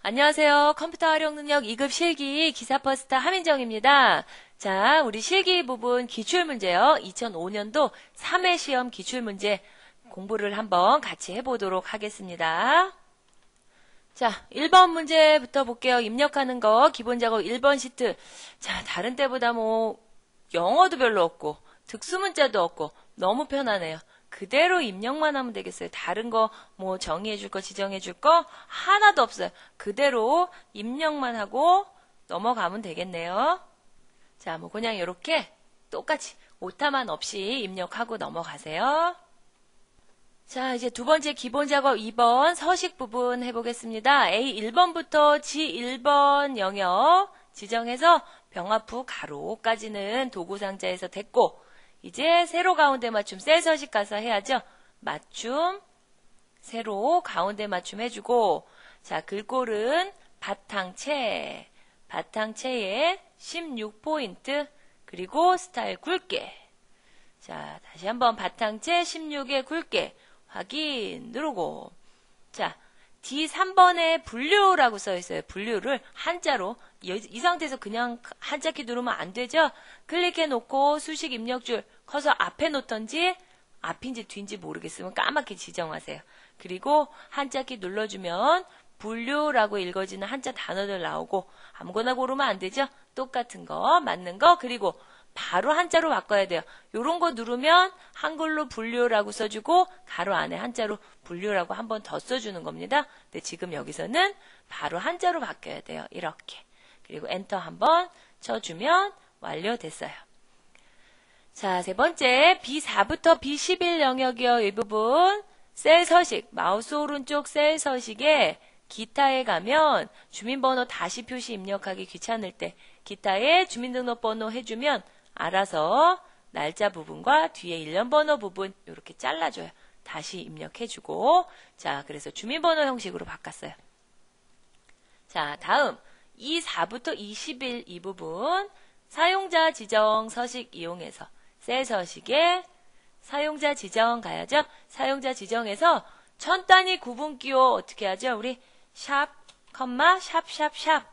안녕하세요. 컴퓨터 활용 능력 2급 실기 기사퍼스타 하민정입니다. 자, 우리 실기 부분 기출문제요. 2005년도 3회 시험 기출문제 공부를 한번 같이 해보도록 하겠습니다. 자, 1번 문제부터 볼게요. 입력하는 거 기본 작업 1번 시트. 자, 다른 때보다 영어도 별로 없고 특수문자도 없고 너무 편하네요. 그대로 입력만 하면 되겠어요. 다른 거 정의해줄 거 지정해줄 거 하나도 없어요. 그대로 입력만 하고 넘어가면 되겠네요. 자, 그냥 이렇게 똑같이 오타만 없이 입력하고 넘어가세요. 자, 이제 두 번째 기본 작업 2번 서식 부분 해보겠습니다. A 1번부터 G 1번 영역 지정해서 병합후 가로까지는 도구 상자에서 됐고, 이제 세로 가운데 맞춤 셀 서식 가서 해야죠. 맞춤, 세로 가운데 맞춤 해주고, 자, 글꼴은 바탕체에 16포인트, 그리고 스타일 굵게. 자, 다시 한번 바탕체 16에 굵게 확인 누르고. 자, D3번에 분류라고 써 있어요. 분류를 한자로. 이 상태에서 그냥 한자키 누르면 안 되죠? 클릭해 놓고 수식 입력줄 커서 앞에 놓던지 앞인지 뒤인지 모르겠으면 까맣게 지정하세요. 그리고 한자키 눌러주면 분류라고 읽어지는 한자 단어들 나오고 아무거나 고르면 안 되죠? 똑같은 거, 맞는 거, 그리고 바로 한자로 바꿔야 돼요. 요런 거 누르면 한글로 분류라고 써주고 가로 안에 한자로 분류라고 한 번 더 써주는 겁니다. 근데 지금 여기서는 바로 한자로 바뀌어야 돼요. 이렇게. 그리고 엔터 한번 쳐주면 완료됐어요. 자, 세 번째 B4부터 B11 영역이요. 이 부분 셀 서식, 마우스 오른쪽 셀 서식에 기타에 가면 주민번호 다시 표시 입력하기 귀찮을 때 기타에 주민등록번호 해주면 알아서 날짜 부분과 뒤에 일련번호 부분 이렇게 잘라줘요. 다시 입력해주고. 자, 그래서 주민번호 형식으로 바꿨어요. 자, 다음 24부터 21 이 부분 사용자 지정 서식 이용해서 셀 서식에 사용자 지정 가야죠. 사용자 지정해서 천 단위 구분 기호 어떻게 하죠? 우리 샵, 컴마, 샵, 샵, 샵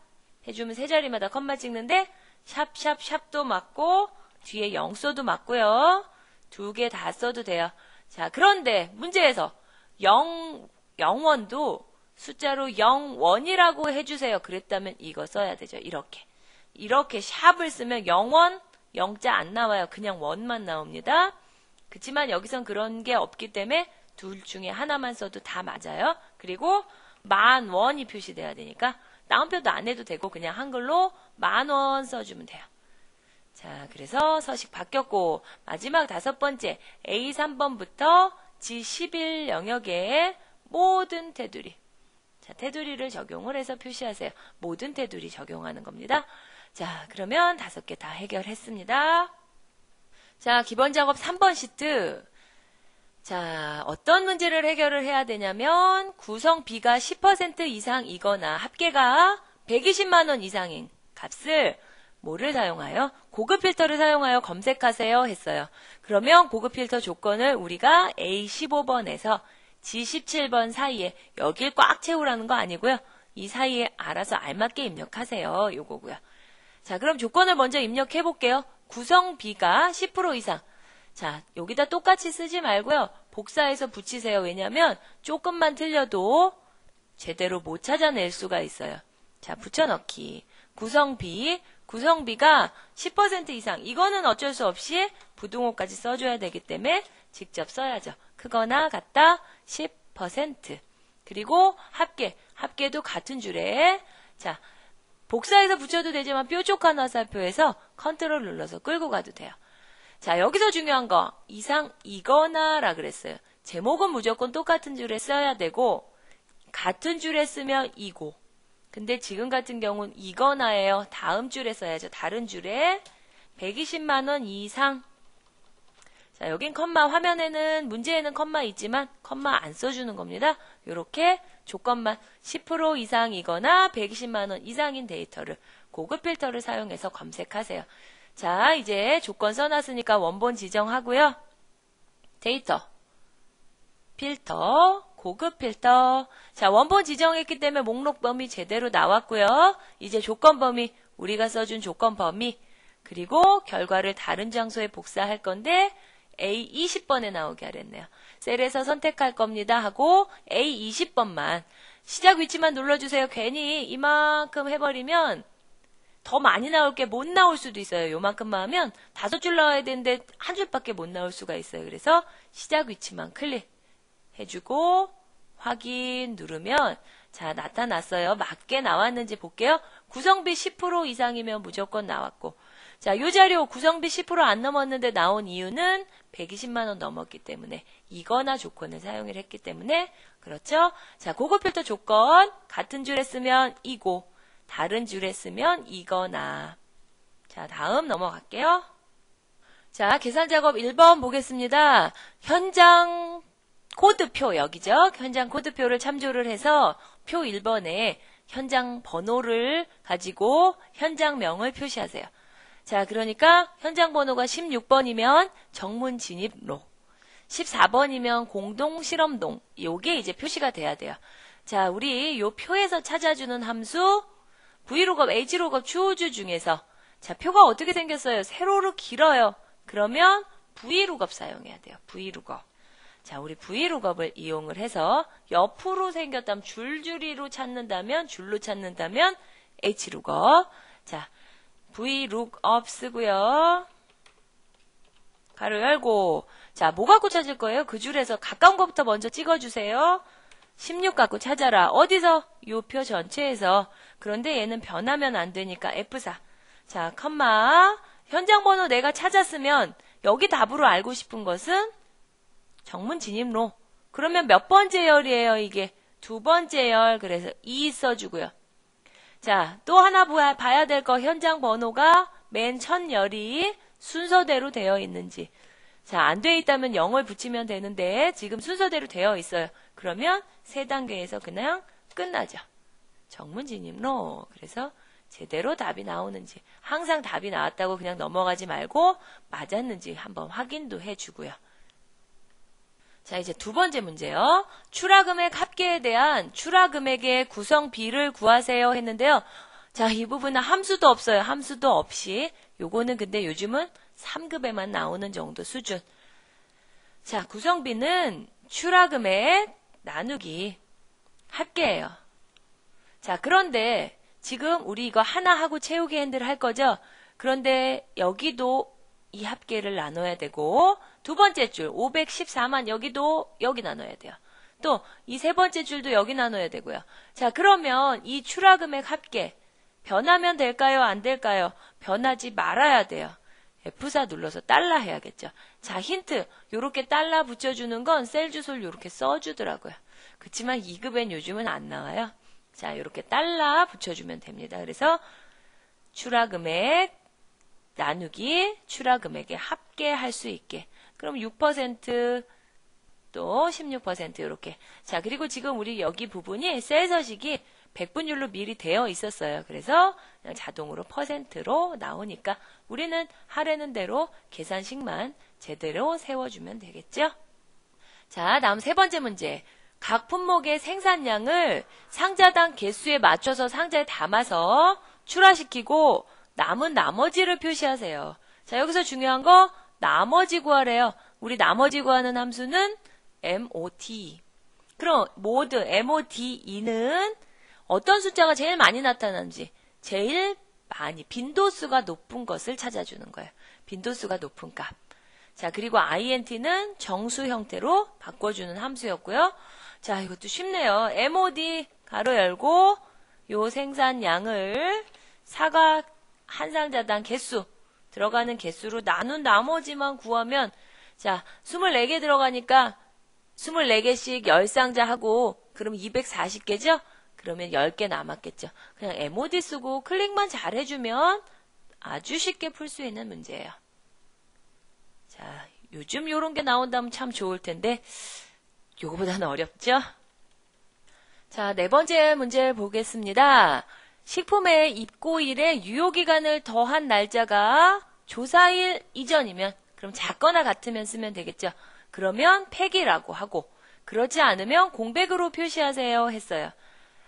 해주면 세 자리마다 컴마 찍는데 샵, 샵, 샵도 맞고 뒤에 0 써도 맞고요. 두 개 다 써도 돼요. 자, 그런데 문제에서 0원도 숫자로 0원이라고 해주세요. 그랬다면 이거 써야 되죠. 이렇게 샵을 쓰면 0원, 0자 안 나와요. 그냥 원만 나옵니다. 그렇지만 여기선 그런 게 없기 때문에 둘 중에 하나만 써도 다 맞아요. 그리고 10,000원이 표시돼야 되니까 다운표도 안 해도 되고 그냥 한글로 10,000원 써주면 돼요. 자, 그래서 서식 바뀌었고 마지막 5번째 A3번부터 G11 영역에 모든 테두리. 자, 테두리를 적용을 해서 표시하세요. 모든 테두리 적용하는 겁니다. 자, 그러면 5개 다 해결했습니다. 자, 기본 작업 3번 시트. 자, 어떤 문제를 해결을 해야 되냐면 구성 B가 10% 이상이거나 합계가 120만 원 이상인 값을 뭐를 사용하여? 고급 필터를 사용하여 검색하세요 했어요. 그러면 고급 필터 조건을 우리가 A15번에서 G17번 사이에 여길 꽉 채우라는 거 아니고요. 이 사이에 알아서 알맞게 입력하세요. 요거고요. 자, 그럼 조건을 먼저 입력해 볼게요. 구성 B가 10% 이상. 자, 여기다 똑같이 쓰지 말고요. 복사해서 붙이세요. 왜냐면 조금만 틀려도 제대로 못 찾아낼 수가 있어요. 자, 붙여넣기. 구성 B가 10% 이상. 이거는 어쩔 수 없이 부등호까지 써줘야 되기 때문에 직접 써야죠. 크거나 같다 10%. 그리고 합계도 같은 줄에. 자, 복사해서 붙여도 되지만 뾰족한 화살표에서 컨트롤 눌러서 끌고 가도 돼요. 자, 여기서 중요한 거 이상이거나 라 그랬어요. 제목은 무조건 똑같은 줄에 써야 되고 같은 줄에 쓰면 이고. 근데 지금 같은 경우는 이거나예요. 다음 줄에 써야죠. 다른 줄에 120만 원 이상. 자, 여긴 컴마, 화면에는 문제에는 컴마 있지만 컴마 안 써주는 겁니다. 이렇게 조건만 10% 이상이거나 120만 원 이상인 데이터를 고급 필터를 사용해서 검색하세요. 자, 이제 조건 써놨으니까 원본 지정하고요. 데이터, 필터, 고급 필터. 자, 원본 지정했기 때문에 목록 범위 제대로 나왔고요. 이제 조건 범위, 우리가 써준 조건 범위, 그리고 결과를 다른 장소에 복사할 건데 A 20번에 나오게 하랬네요. 셀에서 선택할 겁니다 하고 A 20번만 시작 위치만 눌러주세요. 괜히 이만큼 해버리면 더 많이 나올 게 못 나올 수도 있어요. 요만큼만 하면 5줄 나와야 되는데 한 줄밖에 못 나올 수가 있어요. 그래서 시작 위치만 클릭해주고 확인 누르면 자, 나타났어요. 맞게 나왔는지 볼게요. 구성비 10% 이상이면 무조건 나왔고, 자, 요 자료 구성비 10%안 넘었는데 나온 이유는 120만 원 넘었기 때문에 이거나 조건을 사용을 했기 때문에 그렇죠? 자, 고급 필터 조건 같은 줄에 쓰면 이고, 다른 줄에 쓰면 이거나. 자, 다음 넘어갈게요. 자, 계산 작업 1번 보겠습니다. 현장 코드표 여기죠. 현장 코드표를 참조를 해서 표 1번에 현장 번호를 가지고 현장명을 표시하세요. 자, 그러니까 현장 번호가 16번이면 정문 진입로, 14번이면 공동 실험동, 요게 이제 표시가 돼야 돼요. 자, 우리 요 표에서 찾아주는 함수 Vlookup, Hlookup 추호주 중에서 자, 표가 어떻게 생겼어요? 세로로 길어요. 그러면 Vlookup 사용해야 돼요. Vlookup. 자, 우리 Vlookup을 이용을 해서 옆으로 생겼다면 줄줄이로 찾는다면 줄로 찾는다면 Hlookup. 자, Vlookup 쓰고요. 가로 열고. 자, 뭐 갖고 찾을 거예요? 그 줄에서 가까운 것부터 먼저 찍어주세요. 16 갖고 찾아라. 어디서? 요 표 전체에서. 그런데 얘는 변하면 안 되니까 F4. 자, 컴마. 현장 번호 내가 찾았으면 여기 답으로 알고 싶은 것은 정문 진입로. 그러면 몇 번째 열이에요, 이게? 2번째 열. 그래서 2 써주고요. 자, 또 하나 봐야 될 거 현장 번호가 맨 첫 열이 순서대로 되어 있는지. 자, 안 되어 있다면 0을 붙이면 되는데 지금 순서대로 되어 있어요. 그러면 3단계에서 그냥 끝나죠. 정문 진입로. 그래서 제대로 답이 나오는지. 항상 답이 나왔다고 그냥 넘어가지 말고 맞았는지 한번 확인도 해주고요. 자, 이제 2번째 문제요. 출하금액 합계에 대한 출하금액의 구성비를 구하세요 했는데요. 자, 이 부분은 함수도 없어요. 함수도 없이. 요거는 근데 요즘은 3급에만 나오는 정도 수준. 자, 구성비는 출하금액 나누기 합계예요. 자, 그런데 지금 우리 이거 하나 하고 채우기 핸들 할 거죠? 그런데 여기도 이 합계를 나눠야 되고, 2번째 줄 514만 여기도 여기 나눠야 돼요. 또 이 3번째 줄도 여기 나눠야 되고요. 자, 그러면 이 출하금액 합계 변하면 될까요? 안 될까요? 변하지 말아야 돼요. F4 눌러서 달러 해야겠죠. 자, 힌트. 요렇게 달러 붙여주는 건 셀 주소를 요렇게 써주더라고요. 그렇지만 2급엔 요즘은 안 나와요. 자, 요렇게 달러 붙여주면 됩니다. 그래서 출하금액 나누기 출하금액에 합계할 수 있게. 그럼 6% 또 16% 이렇게. 자, 그리고 지금 우리 여기 부분이 셀 서식이 백분율로 미리 되어 있었어요. 그래서 그냥 자동으로 %로 나오니까 우리는 하라는 대로 계산식만 제대로 세워주면 되겠죠? 자, 다음 3번째 문제. 각 품목의 생산량을 상자당 개수에 맞춰서 상자에 담아서 출하시키고 남은 나머지를 표시하세요. 자, 여기서 중요한 거 나머지 구하래요. 우리 나머지 구하는 함수는 MOT. 그럼 모드 MOTE는 어떤 숫자가 제일 많이 나타나는지 제일 많이 빈도수가 높은 것을 찾아주는 거예요. 빈도수가 높은 값. 자, 그리고 INT는 정수 형태로 바꿔주는 함수였고요. 자, 이것도 쉽네요. MOD 가로 열고 요 생산량을 사각 한 상자당 개수 들어가는 개수로 나눈 나머지만 구하면 자, 24개 들어가니까 24개씩 10상자 하고 그럼 240개죠? 그러면 10개 남았겠죠. 그냥 MOD 쓰고 클릭만 잘 해주면 아주 쉽게 풀 수 있는 문제예요. 자, 요즘 요런 게 나온다면 참 좋을 텐데 요거보다는 어렵죠? 자, 4번째 문제 보겠습니다. 식품의 입고일에 유효기간을 더한 날짜가 조사일 이전이면 그럼 작거나 같으면 쓰면 되겠죠. 그러면 폐기라고 하고 그렇지 않으면 공백으로 표시하세요 했어요.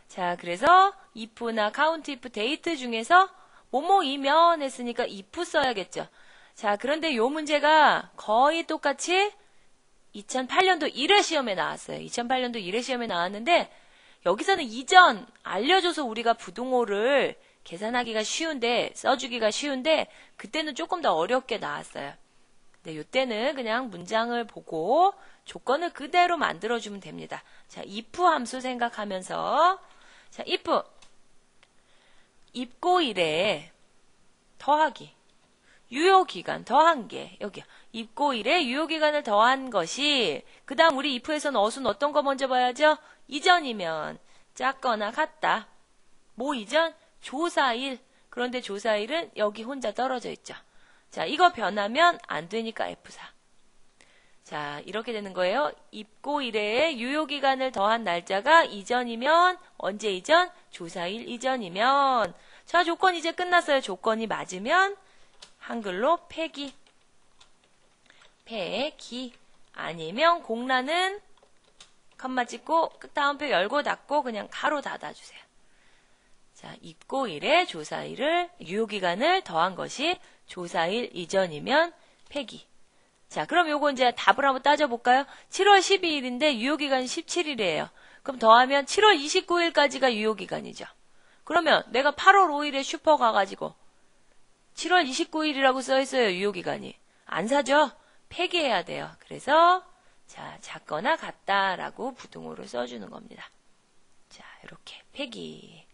자, 그래서 if나 count if, date 중에서 뭐뭐이면 했으니까 if 써야겠죠. 자, 그런데 요 문제가 거의 똑같이 2008년도 1회 시험에 나왔어요. 2008년도 1회 시험에 나왔는데 여기서는 이전 알려줘서 우리가 부등호를 계산하기가 쉬운데 써주기가 쉬운데 그때는 조금 더 어렵게 나왔어요. 근데 이때는 그냥 문장을 보고 조건을 그대로 만들어주면 됩니다. 자, if 함수 생각하면서 자, if 입고일에 더하기 유효기간 더한 게 여기요. 입고일에 유효기간을 더한 것이 그 다음 우리 if에서는 어순 어떤 거 먼저 봐야죠? 이전이면 작거나 같다. 뭐 이전? 조사일. 그런데 조사일은 여기 혼자 떨어져 있죠. 자, 이거 변하면 안 되니까 F4. 자, 이렇게 되는 거예요. 입고일에 유효기간을 더한 날짜가 이전이면 언제 이전? 조사일 이전이면. 자, 조건 이제 끝났어요. 조건이 맞으면 한글로 폐기. 폐기. 아니면 공란은 컴마 찍고 다음표 열고 닫고 그냥 가로 닫아주세요. 자, 입고일에 조사일을 유효기간을 더한 것이 조사일 이전이면 폐기. 자, 그럼 요거 이제 답을 한번 따져볼까요? 7월 12일인데 유효기간이 17일이에요. 그럼 더하면 7월 29일까지가 유효기간이죠. 그러면 내가 8월 5일에 슈퍼 가가지고 7월 29일이라고 써있어요. 유효기간이. 안 사죠? 폐기해야 돼요. 그래서 자, 작거나 같다라고 부등호를 써주는 겁니다. 자, 이렇게 폐기.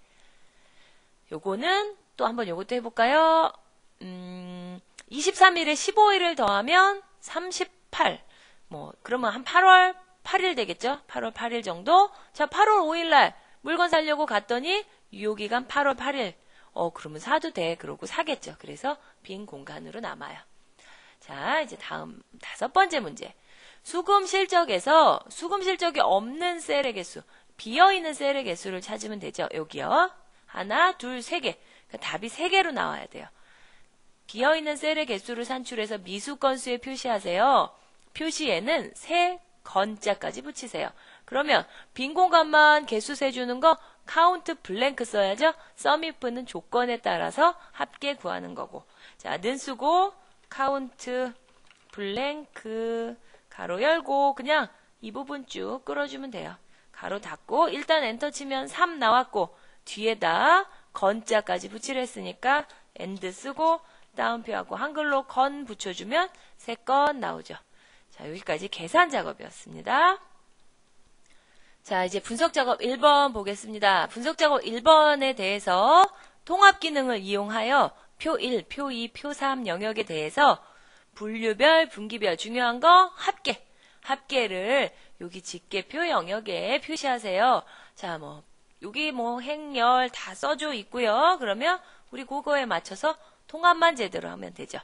요거는 또 한번 요것도 해볼까요? 23일에 15일을 더하면 38. 뭐 그러면 한 8월 8일 되겠죠? 8월 8일 정도? 자, 8월 5일 날 물건 사려고 갔더니 유효기간 8월 8일. 그러면 사도 돼. 그러고 사겠죠. 그래서 빈 공간으로 남아요. 자, 이제 다음 5번째 문제. 수금 실적에서 수금 실적이 없는 셀의 개수, 비어있는 셀의 개수를 찾으면 되죠. 여기요. 하나, 둘, 세 개. 그러니까 답이 3개로 나와야 돼요. 비어있는 셀의 개수를 산출해서 미수 건수에 표시하세요. 표시에는 세 건자까지 붙이세요. 그러면 빈 공간만 개수 세주는 거 카운트 블랭크 써야죠. 썸if는 조건에 따라서 합계 구하는 거고. 자, 는 쓰고 카운트 블랭크 가로 열고 그냥 이 부분 쭉 끌어주면 돼요. 가로 닫고 일단 엔터 치면 3 나왔고 뒤에다 건자까지 붙이려 했으니까 엔드 쓰고 다운표하고 한글로 건 붙여주면 3건 나오죠. 자, 여기까지 계산 작업이었습니다. 자, 이제 분석 작업 1번 보겠습니다. 분석 작업 1번에 대해서 통합 기능을 이용하여 표 1, 표 2, 표 3 영역에 대해서 분류별, 분기별 중요한 거 합계. 합계를 여기 집계표 영역에 표시하세요. 자, 뭐 여기 뭐 행렬 다 써져 있고요. 그러면 우리 그거에 맞춰서 통합만 제대로 하면 되죠.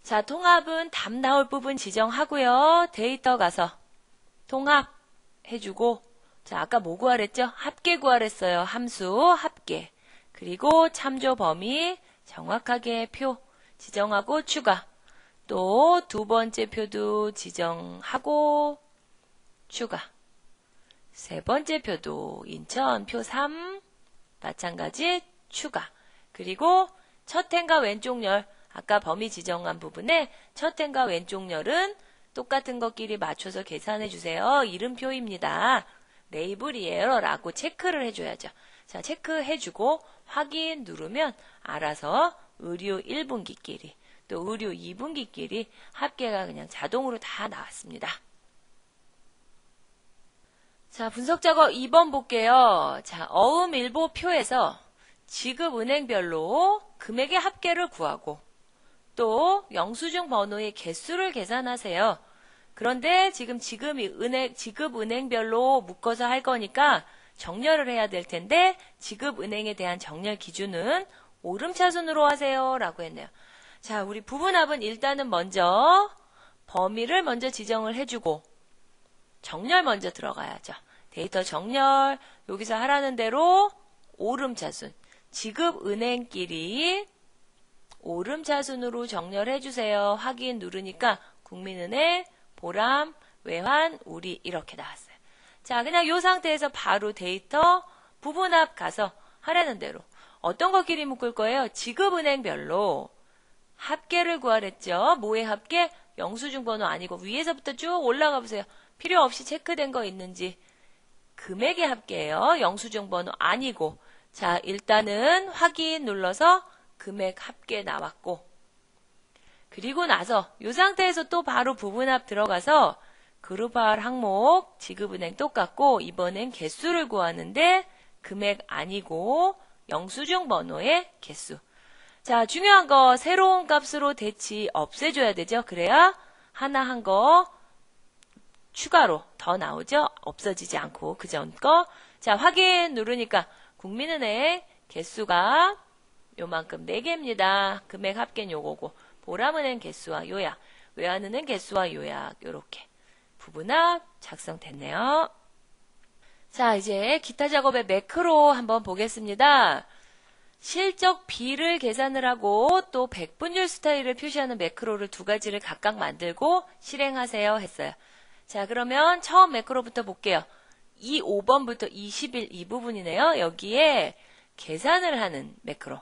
자, 통합은 답 나올 부분 지정하고요. 데이터 가서 통합 해주고 자, 아까 뭐 구하랬죠? 합계 구하랬어요. 함수 합계. 그리고 참조 범위 정확하게 표 지정하고 추가. 또 두 번째 표도 지정하고 추가. 세 번째 표도 인천 표 3 마찬가지 추가. 그리고 첫 행과 왼쪽 열 아까 범위 지정한 부분에 첫 행과 왼쪽 열은 똑같은 것끼리 맞춰서 계산해 주세요. 이름표입니다. 레이블이에요 라고 체크를 해줘야죠. 자, 체크해주고 확인 누르면 알아서 의류 1분기끼리 또 의류 2분기끼리 합계가 그냥 자동으로 다 나왔습니다. 자, 분석 작업 2번 볼게요. 자, 어음일보표에서 지급은행별로 금액의 합계를 구하고 또 영수증 번호의 개수를 계산하세요. 그런데 지금 지급은행별로 묶어서 할 거니까 정렬을 해야 될 텐데 지급은행에 대한 정렬 기준은 오름차순으로 하세요 라고 했네요. 자, 우리 부분합은 일단은 먼저 범위를 먼저 지정을 해주고 정렬 먼저 들어가야죠. 데이터 정렬 여기서 하라는 대로 오름차순 지급은행끼리 오름차순으로 정렬해 주세요. 확인 누르니까 국민은행, 보람, 외환, 우리 이렇게 나왔어요. 자, 그냥 이 상태에서 바로 데이터 부분합 가서 하라는 대로 어떤 것끼리 묶을 거예요? 지급은행별로 합계를 구하랬죠. 뭐의 합계? 영수증 번호 아니고 위에서부터 쭉 올라가 보세요. 필요 없이 체크된 거 있는지. 금액의 합계예요. 영수증 번호 아니고. 자, 일단은 확인 눌러서 금액 합계 나왔고. 그리고 나서 이 상태에서 또 바로 부분합 들어가서 그룹할 항목 지급은행 똑같고 이번엔 개수를 구하는데 금액 아니고 영수증 번호의 개수. 자, 중요한 거 새로운 값으로 대치 없애줘야 되죠. 그래야 하나 한 거 추가로 더 나오죠. 없어지지 않고 그 전 거. 자, 확인 누르니까 국민은행 개수가 요만큼 4개입니다. 금액 합계는 요거고 보람은행 개수와 요약, 외환은행 개수와 요약 요렇게 부분합 작성됐네요. 자, 이제 기타 작업의 매크로 한번 보겠습니다. 실적 B를 계산을 하고 또 백분율 스타일을 표시하는 매크로를 두 가지를 각각 만들고 실행하세요 했어요. 자, 그러면 처음 매크로부터 볼게요. 5번부터 21 이 부분이네요. 여기에 계산을 하는 매크로.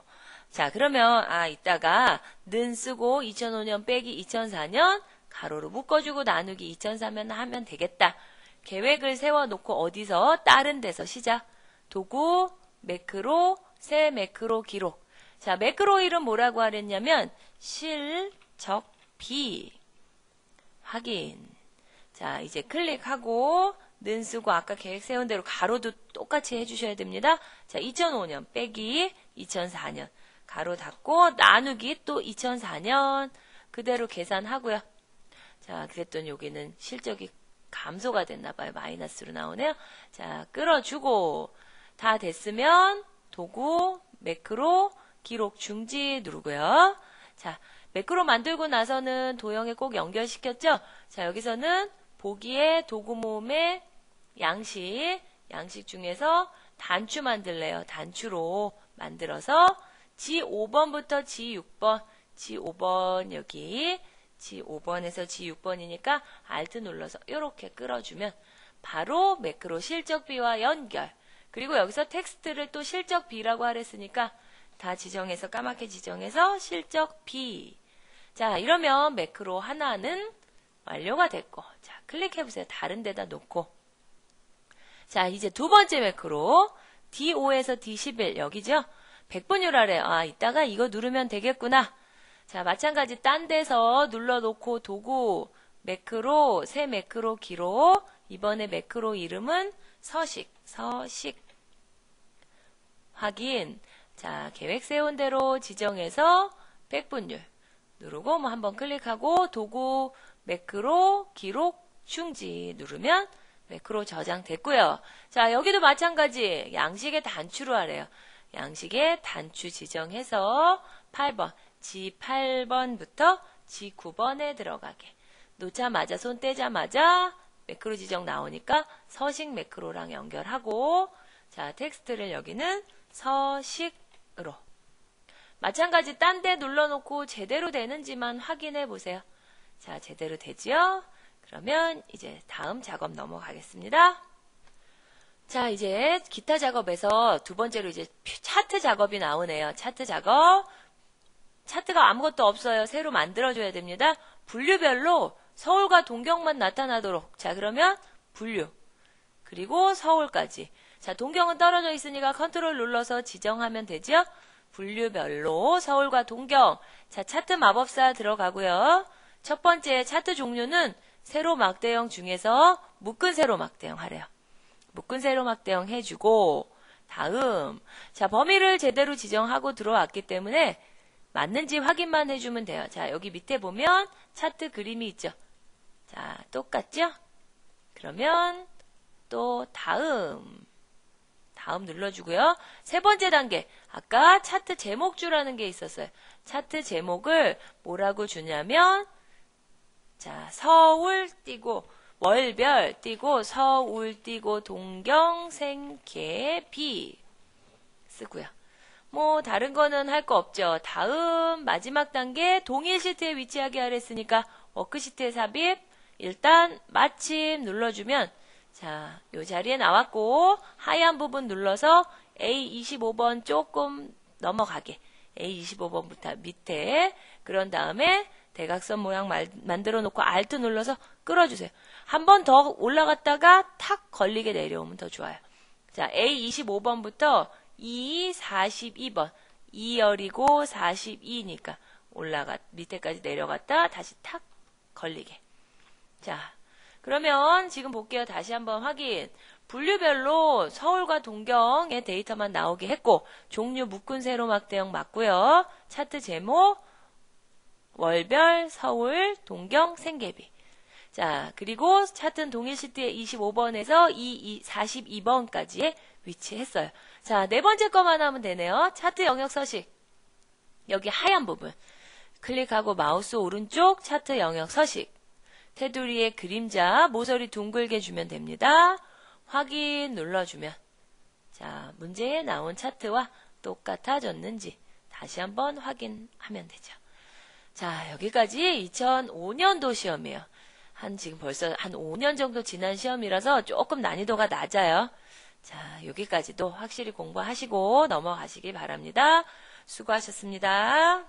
자, 그러면 이따가 는 쓰고 2005년 빼기 2004년 가로로 묶어주고 나누기 2004년 하면 되겠다. 계획을 세워놓고 어디서? 다른 데서 시작. 도구, 매크로, 새 매크로 기록. 자, 매크로 이름 뭐라고 하랬냐면 실적 B. 확인. 자, 이제 클릭하고 는 쓰고 아까 계획 세운 대로 가로도 똑같이 해주셔야 됩니다. 자, 2005년 빼기 2004년. 가로 닫고 나누기 또 2004년 그대로 계산하고요. 자, 그랬더니 여기는 실적이 감소가 됐나 봐요. 마이너스로 나오네요. 자, 끌어주고 다 됐으면 도구, 매크로, 기록 중지 누르고요. 자, 매크로 만들고 나서는 도형에 꼭 연결시켰죠? 자, 여기서는 보기에 도구 모음의 양식 중에서 단추 만들래요. 단추로 만들어서 G5번부터 G6번, G5번 여기, G5번에서 G6번이니까 Alt 눌러서 이렇게 끌어주면 바로 매크로 실적 B와 연결. 그리고 여기서 텍스트를 또 실적 B라고 하랬으니까 다 지정해서 까맣게 지정해서 실적 B. 자, 이러면 매크로 하나는 완료가 됐고, 자, 클릭해보세요. 다른 데다 놓고. 자, 이제 두 번째 매크로 D5에서 D11 여기죠? 백분율 아래. 이따가 이거 누르면 되겠구나. 자, 마찬가지 딴 데서 눌러놓고 도구, 매크로, 새 매크로 기록. 이번에 매크로 이름은 서식. 확인. 자, 계획 세운 대로 지정해서 백분율 누르고 한번 클릭하고 도구, 매크로, 기록, 중지 누르면 매크로 저장됐고요. 자, 여기도 마찬가지 양식의 단추로 하래요. 양식의 단추 지정해서 8번, G8번부터 G9번에 들어가게. 놓자마자 손 떼자마자 매크로 지정 나오니까 서식 매크로랑 연결하고 자, 텍스트를 여기는 서식으로. 마찬가지 딴 데 눌러놓고 제대로 되는지만 확인해 보세요. 자, 제대로 되지요? 그러면 이제 다음 작업 넘어가겠습니다. 자, 이제 기타 작업에서 두 번째로 이제 차트 작업이 나오네요. 차트 작업. 차트가 아무것도 없어요. 새로 만들어줘야 됩니다. 분류별로 서울과 동경만 나타나도록. 자, 그러면 분류. 그리고 서울까지. 자, 동경은 떨어져 있으니까 컨트롤 눌러서 지정하면 되죠. 분류별로 서울과 동경. 자, 차트 마법사 들어가고요. 첫 번째 차트 종류는 세로 막대형 중에서 묶은 세로 막대형 하래요. 묶은 세로 막대형 해주고 다음 자, 범위를 제대로 지정하고 들어왔기 때문에 맞는지 확인만 해주면 돼요. 자, 여기 밑에 보면 차트 그림이 있죠. 자, 똑같죠? 그러면 또 다음 눌러주고요. 세 번째 단계 아까 차트 제목주라는 게 있었어요. 차트 제목을 뭐라고 주냐면 자, 서울 띄고 월별 띄고 서울 띄고 동경 생계 비 쓰고요. 뭐 다른 거는 할 거 없죠. 다음 마지막 단계 동일 시트에 위치하게 하랬으니까 워크시트에 삽입 일단 마침 눌러주면 자, 요 자리에 나왔고 하얀 부분 눌러서 A25번 조금 넘어가게 A25번부터 밑에 그런 다음에 대각선 모양 만들어 놓고 Alt 눌러서 끌어주세요. 한 번 더 올라갔다가 탁 걸리게 내려오면 더 좋아요. 자, A25번부터 42번 2열이고 42니까 밑에까지 내려갔다 다시 탁 걸리게. 자, 그러면 지금 볼게요. 다시 한번 확인. 분류별로 서울과 동경의 데이터만 나오게 했고 종류 묶은 세로 막대형 맞고요. 차트 제목 월별 서울 동경 생계비. 자, 그리고 차트는 동일시트의 25번에서 42번까지에 위치했어요. 자, 네 번째 거만 하면 되네요. 차트 영역 서식. 여기 하얀 부분. 클릭하고 마우스 오른쪽 차트 영역 서식. 테두리의 그림자, 모서리 둥글게 주면 됩니다. 확인 눌러주면 자, 문제에 나온 차트와 똑같아졌는지 다시 한번 확인하면 되죠. 자, 여기까지 2005년도 시험이에요. 지금 벌써 한 5년 정도 지난 시험이라서 조금 난이도가 낮아요. 자, 여기까지도 확실히 공부하시고 넘어가시기 바랍니다. 수고하셨습니다.